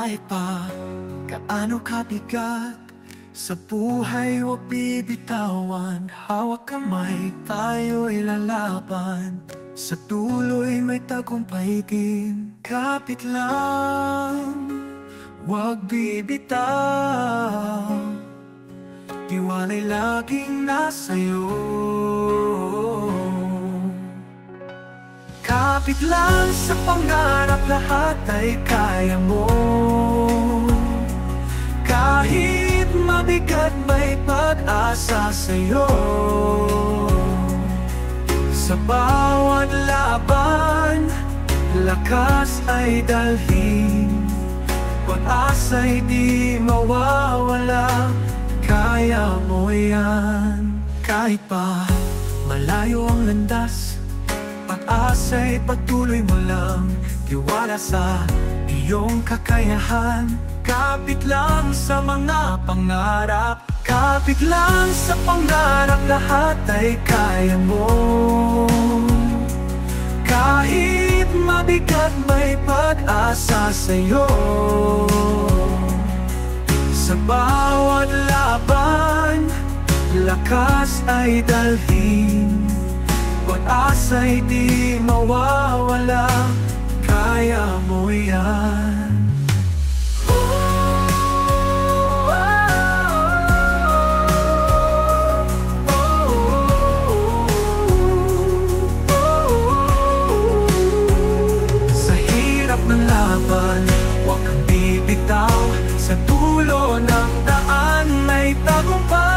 Kahit pa gaano kabigat sa buhay, huwag bibitawan. Hawak kamay, tayo'y lalaban. Sa tuloy may tagumpay din. Kapit lang, huwag bibitaw. Tiwala'y laging nasa'yo. Kapit lang sa pangarap, lahat ay kaya mo. Kahit mabigat, may pag-asa sa'yo. Sa bawat laban, lakas ay dalhin. Pag-asa'y di mawawala, kaya mo yan. Kahit pa malayo ang landas, pag-asa'y patuloy mo lang. Tiwala sa iyong kakayahan. Kapit lang sa mga pangarap. Kapit lang sa pangarap, lahat ay kaya mo. Kahit mabigat, may pag-asa sa'yo. Sa bawat laban, lakas ay dalhin. Pag-asa'y di mawawala, kaya mo yan. Sa hirap ng laban, huwag kang bibitaw. Sa dulo ng daan may tagumpay.